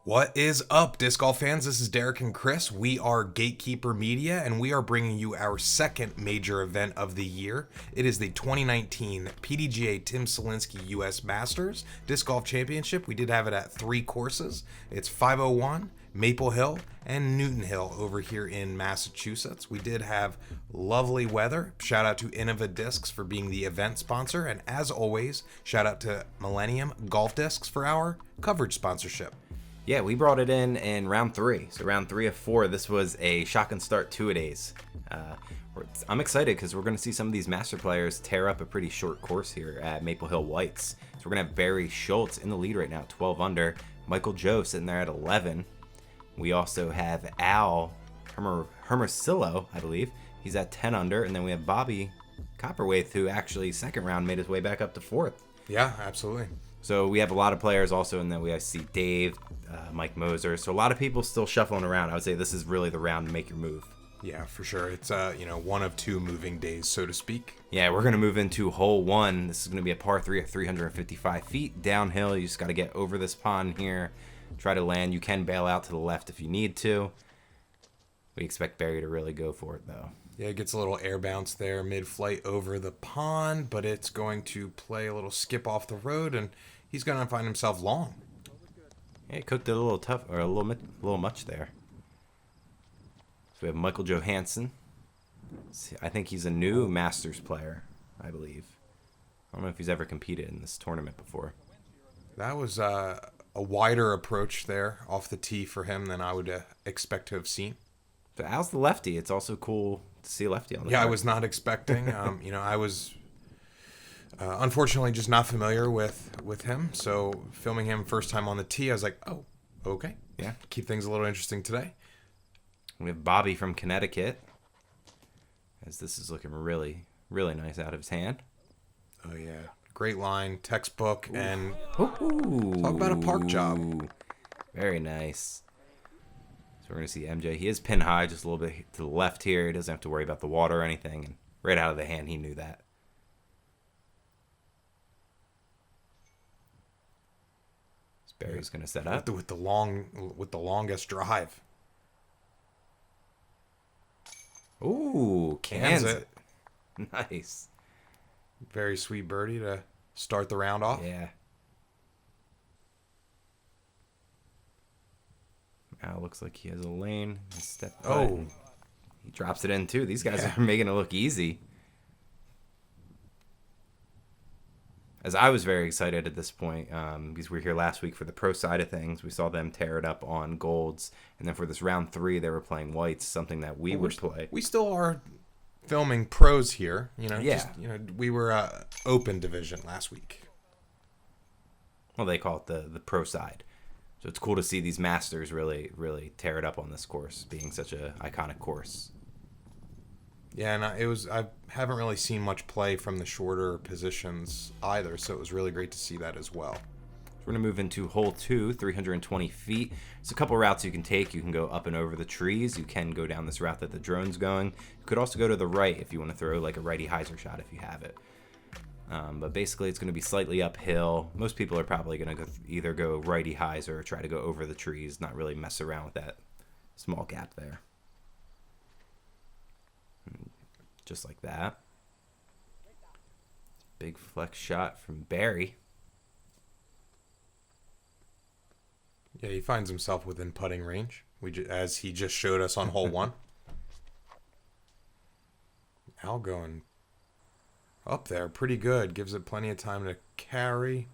What is up, disc golf fans? This is Derek and Chris. We are Gatekeeper Media, and we are bringing you our second major event of the year. It is the 2019 PDGA Tim Selinske U.S. Masters Disc Golf Championship. We did have it at 3 courses. It's 501, Maple Hill, and Newton Hill over here in Massachusetts. We did have lovely weather. Shout out to Innova Discs for being the event sponsor, and as always, shout out to Millennium Golf Discs for our coverage sponsorship. Yeah, we brought it in round 3. So round 3 of 4, this was a shotgun start 2-a-days. I'm excited because we're going to see some of these master players tear up a pretty short course here at Maple Hill Whites. So we're going to have Barry Schultz in the lead right now, 12 under. Michael Joe sitting there at 11. We also have Al Hermosillo, I believe. He's at 10 under. And then we have Bobby Cowperthwait, who actually second round made his way back up to 4th. Yeah, absolutely. So we have a lot of players also, and then we see Dave, Mike Moser. So a lot of people still shuffling around. I would say this is really the round to make your move. Yeah, for sure. It's one of 2 moving days, so to speak. Yeah, we're gonna move into hole 1. This is gonna be a par 3 at 355 feet downhill. You just got to get over this pond here, try to land. You can bail out to the left if you need to. We expect Barry to really go for it though. Yeah, it gets a little air bounce there mid-flight over the pond, but it's going to play a little skip off the road, and he's going to find himself long. Yeah, he cooked it a little tough, or a little much there. So we have Michael Johansen. I think he's a new Masters player, I believe. I don't know if he's ever competed in this tournament before. That was a wider approach there off the tee for him than I would expect to have seen. So Al's the lefty. It's also cool to see a lefty on the Yeah, card. I was not expecting. I was unfortunately just not familiar with him. So filming him first time on the tee, I was like, oh, okay. Yeah. Keep things a little interesting today. We have Bobby from Connecticut, as this is looking really, really nice out of his hand. Oh, yeah. Great line, textbook, and Ooh. talk about a park job. Very nice. So we're going to see MJ. He is pin high, just a little bit to the left here. He doesn't have to worry about the water or anything. And right out of the hand, he knew that. So Barry's going to set up. With the longest drive. Ooh, cans it. Nice. Very sweet birdie to start the round off. Yeah. Now looks like he has a lane. Step putt. Oh. He drops it in too. These guys are making it look easy. As I was very excited at this point, because we were here last week for the pro side of things. We saw them tear it up on golds. And then for this round 3, they were playing whites, something that we would play. We still are filming pros here. Yeah. We were open division last week. Well, they call it the pro side. So it's cool to see these masters really, really tear it up on this course, being such a iconic course. Yeah, and I haven't really seen much play from the shorter positions either, so it was really great to see that as well. We're going to move into hole 2, 320 feet. There's a couple routes you can take. You can go up and over the trees. You can go down this route that the drone's going. You could also go to the right if you want to throw like a righty hyzer shot if you have it. But basically, it's going to be slightly uphill. Most people are probably going to either go righty hyzer or try to go over the trees, not really mess around with that small gap there. Just like that. Big flex shot from Barry. Yeah, he finds himself within putting range, as he just showed us on hole 1. Al going up there, pretty good. Gives it plenty of time to carry.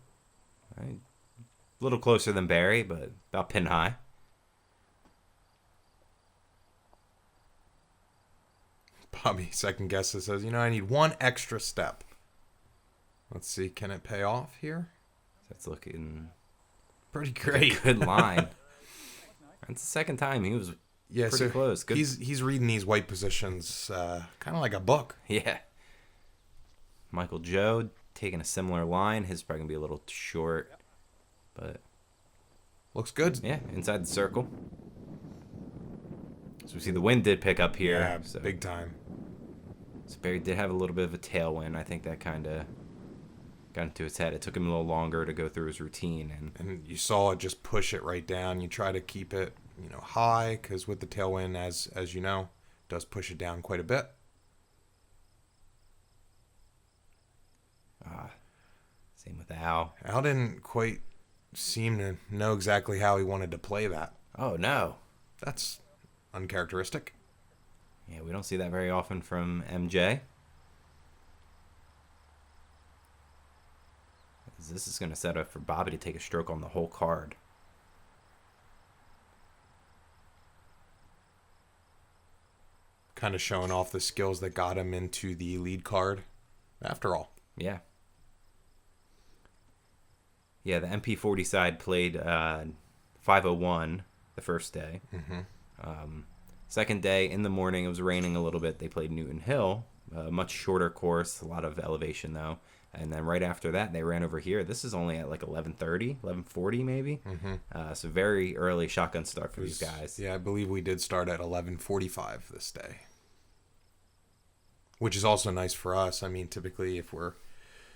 Right. A little closer than Barry, but about pin high. Bobby second guesses, says, I need one extra step. Let's see, can it pay off here? That's looking pretty like great. a good line. That's the second time he was pretty close. Good. He's reading these white positions kind of like a book. Yeah. Michael Joe taking a similar line. His probably going to be a little short, but looks good. Yeah, inside the circle. So we see the wind did pick up here. Yeah, so. Big time. So Barry did have a little bit of a tailwind. I think that kind of got into his head. It took him a little longer to go through his routine. And you saw it just push it right down. You try to keep it, high, because with the tailwind, as you know, it does push it down quite a bit. Same with Al. Al didn't quite seem to know exactly how he wanted to play that. Oh, no. That's uncharacteristic. Yeah, we don't see that very often from MJ. This is going to set up for Bobby to take a stroke on the whole card. Kind of showing off the skills that got him into the lead card, after all. Yeah. Yeah, the MP40 side played 501 the first day. Second day, in the morning, it was raining a little bit. They played Newton Hill, a much shorter course, a lot of elevation, though. And then right after that, they ran over here. This is only at like 11:30, 11:40 maybe. So very early shotgun start for these guys. Yeah, I believe we did start at 11:45 this day. Which is also nice for us. I mean, typically if we're,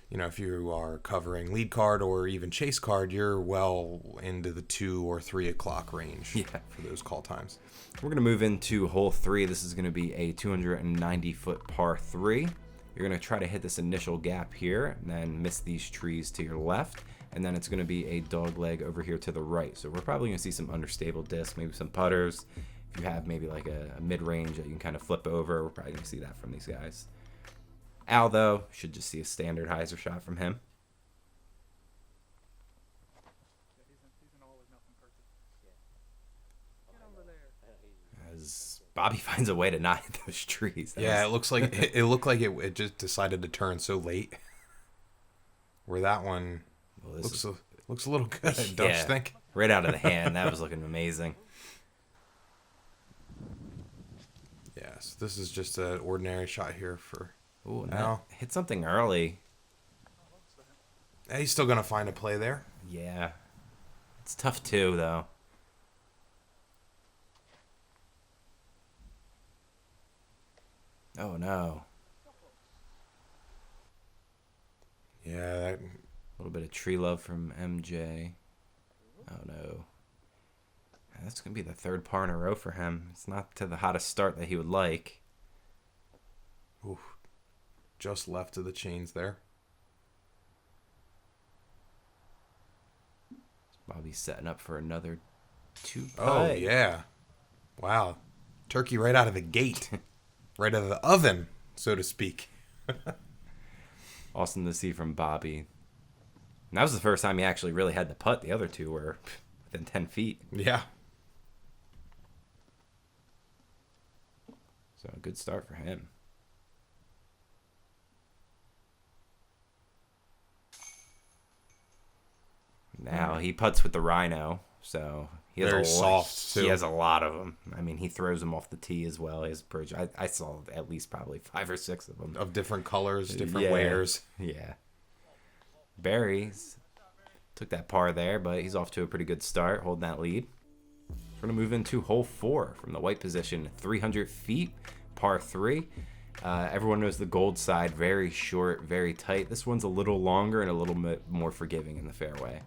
if you are covering lead card or even chase card, you're well into the 2 or 3 o'clock range for those call times. We're going to move into hole 3. This is going to be a 290-foot par 3. You're going to try to hit this initial gap here and then miss these trees to your left. And then it's going to be a dog leg over here to the right. So we're probably going to see some understable discs, maybe some putters. If you have maybe like a mid-range that you can kind of flip over, we're probably going to see that from these guys. Al, though, should just see a standard hyzer shot from him. As Bobby finds a way to not hit those trees. It looks like it looked like it just decided to turn so late. Where that one looks a little good, don't you think? Right out of the hand. That was looking amazing. Yes, this is just an ordinary shot here for Al. Hit something early. He's still going to find a play there. Yeah. It's tough, too, though. Oh, no. Yeah. A little bit of tree love from MJ. Oh, no. That's going to be the third par in a row for him. It's not to the hottest start that he would like. Ooh. Just left of the chains there. Bobby's setting up for another 2 putt. Oh, yeah. Wow. Turkey right out of the gate. Right out of the oven, so to speak. Awesome to see from Bobby. And that was the first time he actually really had to putt. The other two were within 10 feet. Yeah. So a good start for him. Now he putts with the Rhino, so he has Very soft too. He has a lot of them. I mean, he throws them off the tee as well. His approach, I saw at least probably 5 or 6 of them of different colors, different wears. Yeah. Barry's took that par there, but he's off to a pretty good start, holding that lead. We're gonna move into hole 4 from the white position, 300 feet, par 3. Everyone knows the gold side, very short, very tight. This one's a little longer and a little bit more forgiving in the fairway.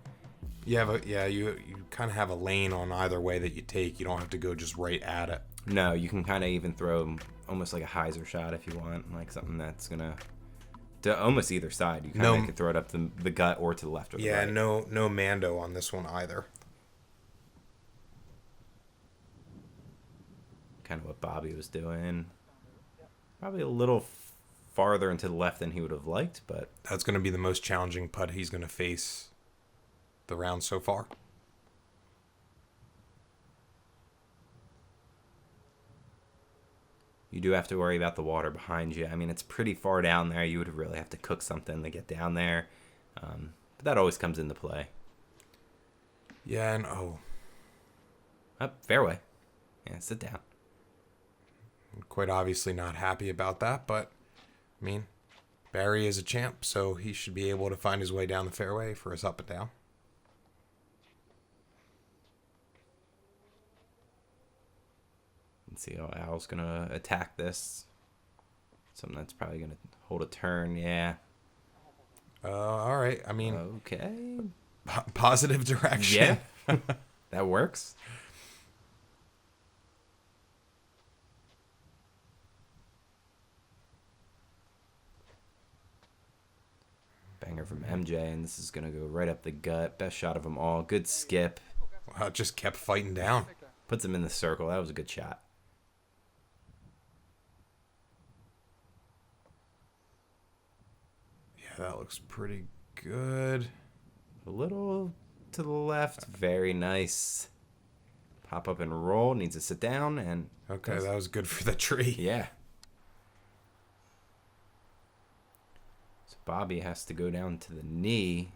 You kind of have a lane on either way that you take. You don't have to go just right at it. No, you can kind of even throw almost like a hyzer shot if you want, like something that's gonna to almost either side. You kind of can throw it up the gut or to the left or the right. No Mando on this one either. Kind of what Bobby was doing. Probably a little farther into the left than he would have liked, but that's going to be the most challenging putt he's going to face the round so far. You do have to worry about the water behind you. I mean, it's pretty far down there. You would really have to cook something to get down there. But that always comes into play. Yeah, and fairway. Yeah, sit down. Quite obviously not happy about that, but I mean, Barry is a champ, so he should be able to find his way down the fairway for his up and down. Let's see how Al's going to attack this. Something that's probably going to hold a turn, yeah. All right. I mean, Okay. positive direction. Yeah. That works. Banger from MJ, and this is going to go right up the gut. Best shot of them all. Good skip. Wow, it just kept fighting down. Puts him in the circle. That was a good shot. Yeah, that looks pretty good. A little to the left. Very nice. Pop up and roll. Needs to sit down. And okay, that was good for the tree. Yeah. So Bobby has to go down to the knee.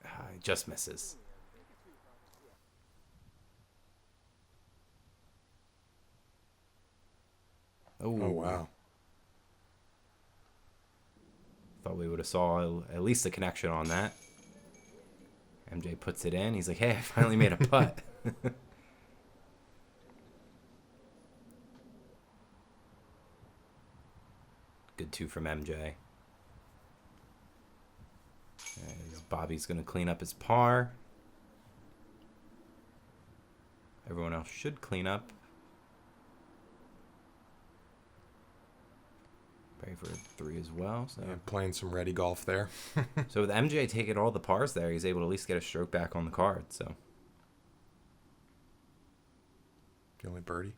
He just misses. Oh, wow. Thought we would have saw at least a connection on that. MJ puts it in. He's like, hey, I finally made a putt. Good 2 from MJ. As Bobby's going to clean up his par. Everyone else should clean up. Pray for 3 as well. So. Yeah, playing some ready golf there. So with MJ taking all the pars there, he's able to at least get a stroke back on the card. So The only birdie.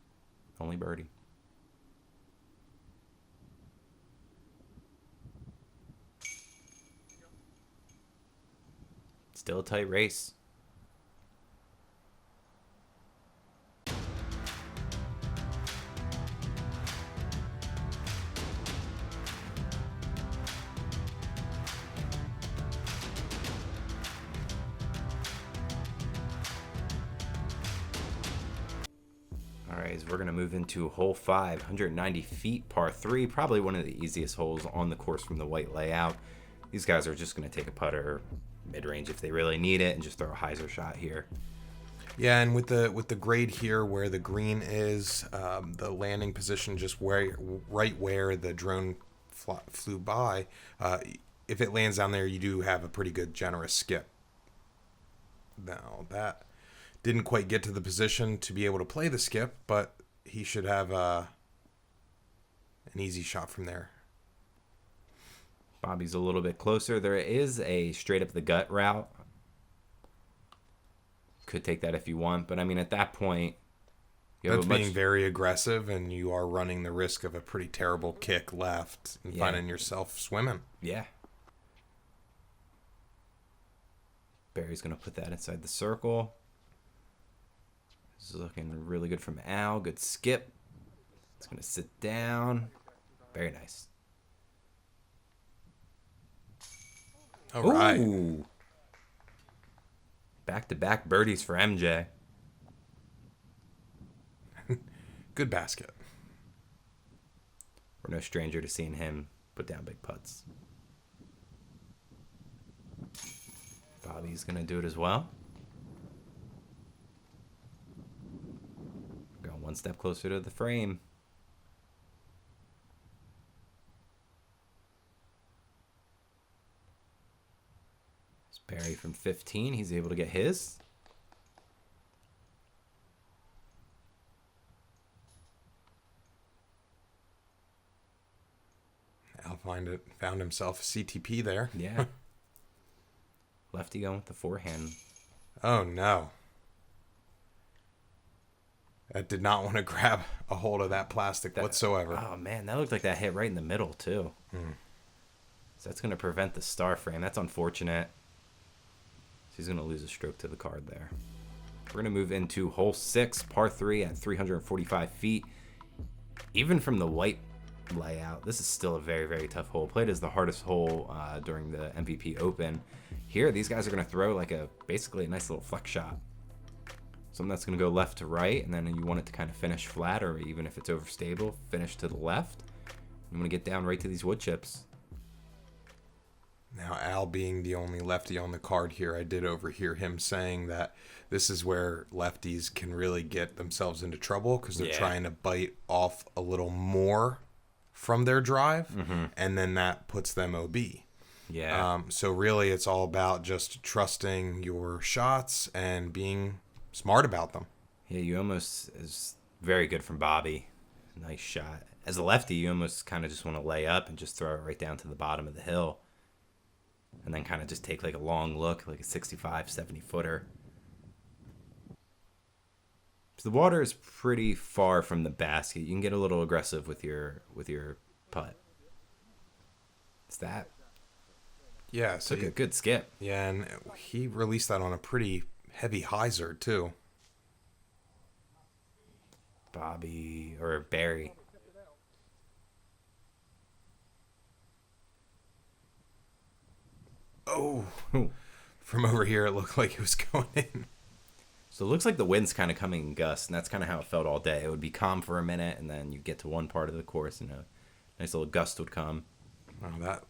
Only birdie. Still a tight race. Alright, so we're going to move into hole 5, 190 feet, par 3. Probably one of the easiest holes on the course from the white layout. These guys are just going to take a putter mid-range if they really need it and just throw a hyzer shot here. Yeah, and with the grade here where the green is, the landing position just right where the drone flew by, if it lands down there, you do have a pretty good generous skip. Now, that didn't quite get to the position to be able to play the skip, but he should have an easy shot from there. Bobby's a little bit closer. There is a straight up the gut route. Could take that if you want, but I mean at that point, that's being very aggressive, and you are running the risk of a pretty terrible kick left and finding yourself swimming. Yeah. Barry's gonna put that inside the circle. This is looking really good from Al. Good skip. It's gonna sit down. Very nice. All right. Ooh. Back-to-back birdies for MJ. Good basket. We're no stranger to seeing him put down big putts. Bobby's going to do it as well. Going one step closer to the frame. Barry from 15, he's able to get his. Al found himself a CTP there. Yeah. Lefty going with the forehand. Oh no. That did not want to grab a hold of that plastic whatsoever. Oh man, that looked like that hit right in the middle too. So that's going to prevent the star frame. That's unfortunate. He's going to lose a stroke to the card there. We're going to move into hole 6, par 3 at 345 feet. Even from the white layout, this is still a very, very tough hole. Played as the hardest hole during the MVP Open. Here, these guys are going to throw like basically a nice little flex shot. Something that's going to go left to right, and then you want it to kind of finish flat, or even if it's overstable, finish to the left. You want to get down right to these wood chips. Now, Al being the only lefty on the card here, I did overhear him saying that this is where lefties can really get themselves into trouble because they're trying to bite off a little more from their drive, and then that puts them OB. Yeah. So really, it's all about just trusting your shots and being smart about them. Yeah, you almost is very good from Bobby. Nice shot. As a lefty, you almost kind of just want to lay up and just throw it right down to the bottom of the hill. And then kind of just take like a long look, like a 65, 70 footer. So the water is pretty far from the basket. You can get a little aggressive with your putt. Is that? Yeah, so Took a good skip. yeah, and he released that on a pretty heavy hyzer too. Bobby or Barry. Oh, from over here, it looked like it was going in. So it looks like the wind's kind of coming in gusts, and that's kind of how it felt all day. It would be calm for a minute, and then you get to one part of the course, and a nice little gust would come. Oh, that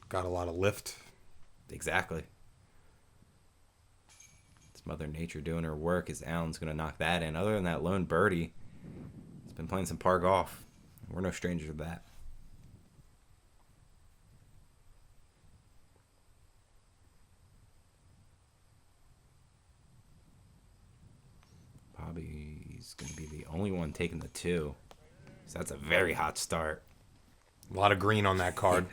got a lot of lift. Exactly. It's Mother Nature doing her work as Allen's going to knock that in. Other than that lone birdie, he's been playing some par golf. We're no strangers to that. Bobby's going to be the only one taking the 2. So that's a very hot start. A lot of green on that card.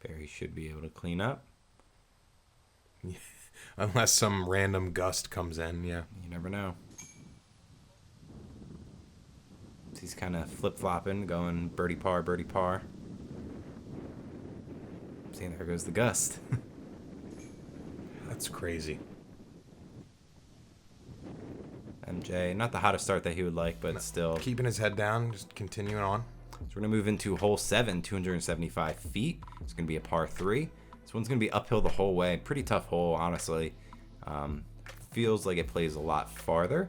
Barry should be able to clean up. Unless some random gust comes in, yeah. You never know. He's kind of flip-flopping, going birdie par, birdie par. See, there goes the gust. That's crazy. MJ, not the hottest start that he would like, but still. Keeping his head down, just continuing on. So we're going to move into hole 7, 275 feet. It's going to be a par 3. This one's going to be uphill the whole way. Pretty tough hole, honestly. Feels like it plays a lot farther.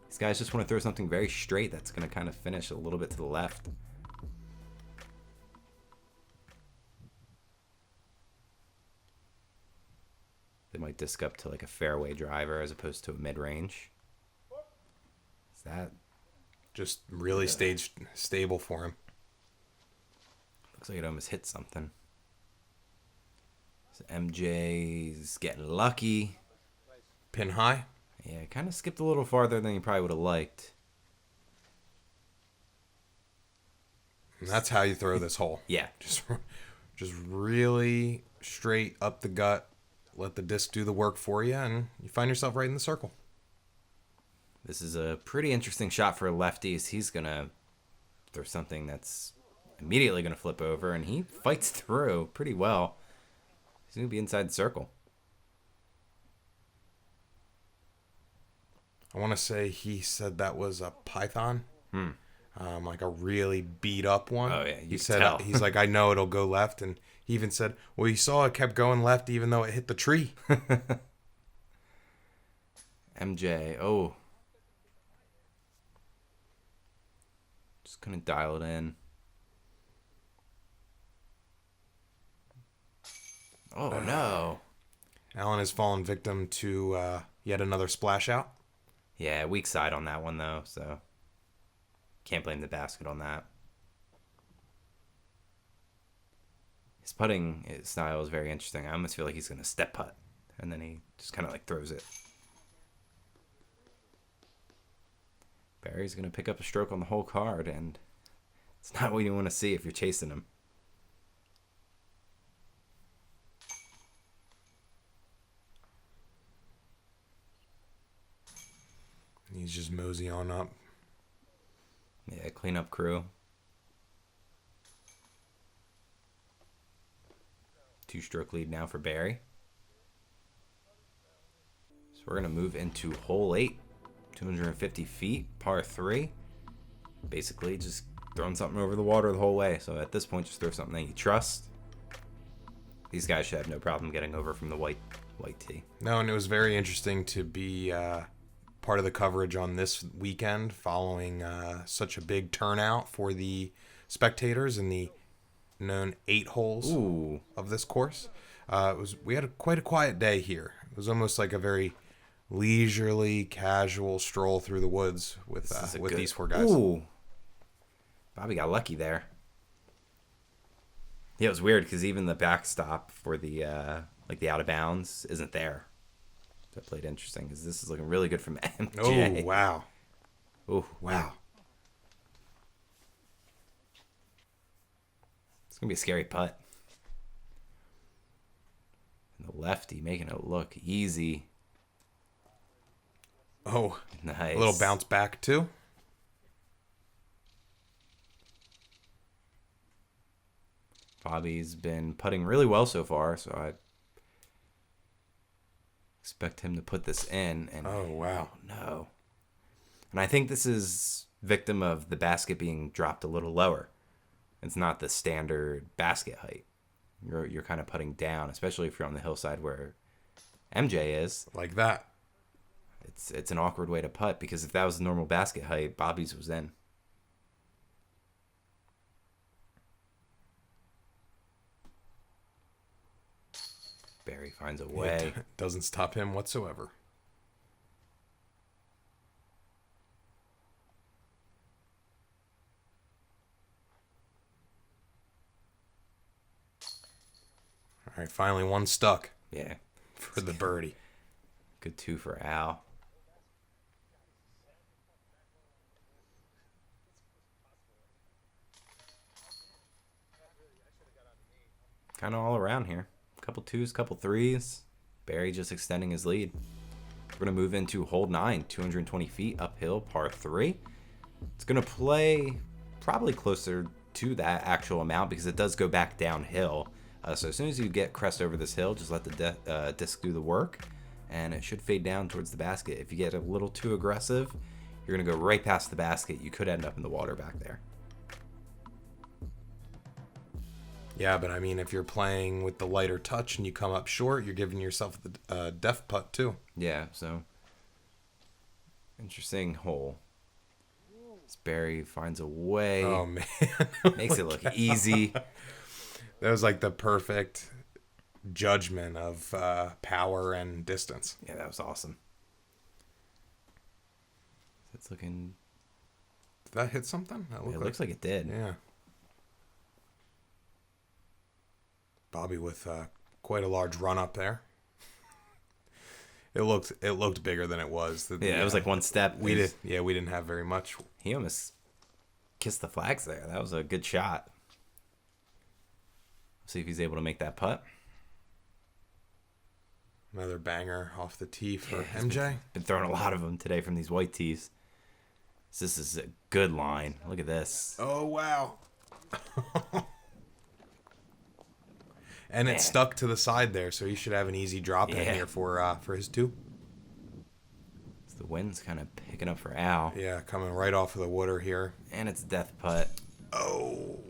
These guys just want to throw something very straight that's going to kind of finish a little bit to the left. They might disc up to like a fairway driver as opposed to a mid-range. Is that? Just really stayed stable for him. Looks like it almost hit something. So MJ's getting lucky. Pin high. Yeah, kind of skipped a little farther than he probably would have liked. And that's how you throw this hole. Yeah. Just really straight up the gut. Let the disc do the work for you, and you find yourself right in the circle. This is a pretty interesting shot for lefties. He's going to throw something that's immediately going to flip over, and he fights through pretty well. He's going to be inside the circle. I want to say he said that was a python. Like a really beat up one. Oh, yeah. He said, he's like, I know it'll go left. And he even said, well, you saw it kept going left even though it hit the tree. MJ, oh. Just couldn't dial it in. Oh, no. Allen has fallen victim to yet another splash out. Yeah, weak side on that one, though, so can't blame the basket on that. His putting style is very interesting. I almost feel like he's going to step putt, and then he just kind of like throws it. Barry's going to pick up a stroke on the whole card, and it's not what you want to see if you're chasing him. He's just mosey on up. Yeah, cleanup crew. 2-stroke lead now for Barry. So we're going to move into hole 8, 250 feet, par 3. Basically just throwing something over the water the whole way. So at this point, just throw something that you trust. These guys should have no problem getting over from the white tee. No, and it was very interesting to be part of the coverage on this weekend following such a big turnout for the spectators in the known 8 holes of this course. We had quite a quiet day here. It was almost like a very leisurely, casual stroll through the woods with these 4 guys. Ooh. Bobby got lucky there. Yeah, it was weird because even the backstop for the the out of bounds isn't there. That played interesting because this is looking really good from MJ. Oh, wow. Oh, Wow. It's going to be a scary putt. And the lefty making it look easy. Oh, Nice. a little bounce back, too. Bobby's been putting really well so far, so I expect him to put this in. And Oh, wow. no. And I think this is victim of the basket being dropped a little lower. It's not the standard basket height. You're kind of putting down, especially if you're on the hillside where MJ is. Like that. It's an awkward way to putt because if that was the normal basket height, Bobby's was in. Barry finds a way. It doesn't stop him whatsoever. All right, finally one stuck Yeah. for the birdie. Good 2 for Al. Kind of all around here. Couple 2s, couple 3s. Barry just extending his lead. We're going to move into hole 9, 220 feet uphill, par 3. It's going to play probably closer to that actual amount because it does go back downhill. So as soon as you get crest over this hill, just let the disc do the work, and it should fade down towards the basket. If you get a little too aggressive, you're going to go right past the basket. You could end up in the water back there. Yeah, but I mean, if you're playing with the lighter touch and you come up short, you're giving yourself the deft putt too. Yeah, so interesting hole. As Barry finds a way. Oh, man. Makes it look easy. That was like the perfect judgment of power and distance. Yeah, that was awesome. It's looking... Did that hit something? It looks like it did. Yeah. Bobby with quite a large run up there. It looked bigger than it was. Yeah, it was like one step. We didn't have very much. He almost kissed the flags there. That was a good shot. See if he's able to make that putt. Another banger off the tee for MJ. Been throwing a lot of them today from these white tees. This is a good line. Look at this. Oh, wow. And it's stuck to the side there, so he should have an easy drop in here for his 2. So the wind's kind of picking up for Al. Yeah, coming right off of the water here. And it's death putt. Oh.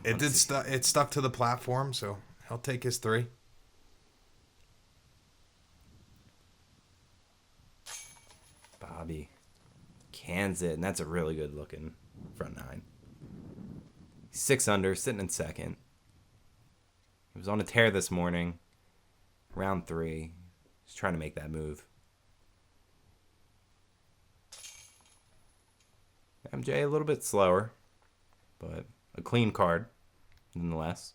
It stuck to the platform, so he'll take his 3. Bobby cans it, and that's a really good looking front 9. 6 under, sitting in second. He was on a tear this morning. Round 3. He's trying to make that move. MJ a little bit slower, but a clean card nonetheless.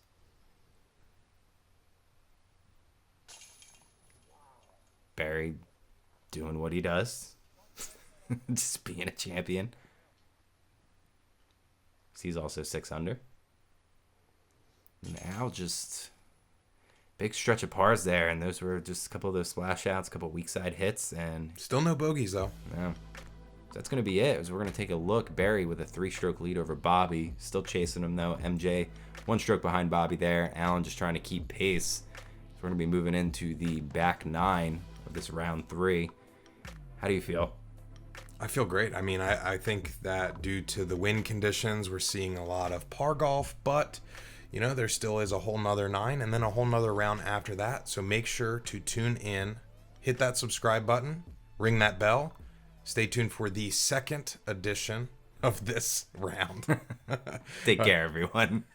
Barry doing what he does. Just being a champion. He's also 6 under. And Al just big stretch of pars there, and those were just a couple of those splash outs, a couple of weak side hits, and Still no bogeys, though. yeah. So that's going to be it. As we're going to take a look. Barry with a 3-stroke lead over Bobby. Still chasing him, though. MJ 1 stroke behind Bobby there. Allen just trying to keep pace. So we're going to be moving into the back 9 of this round 3. How do you feel? I feel great. I mean, I think that due to the wind conditions, we're seeing a lot of par golf, but, you know, there still is a whole nother 9 and then a whole nother round after that. So make sure to tune in, hit that subscribe button, ring that bell. Stay tuned for the 2nd edition of this round. Take care, everyone.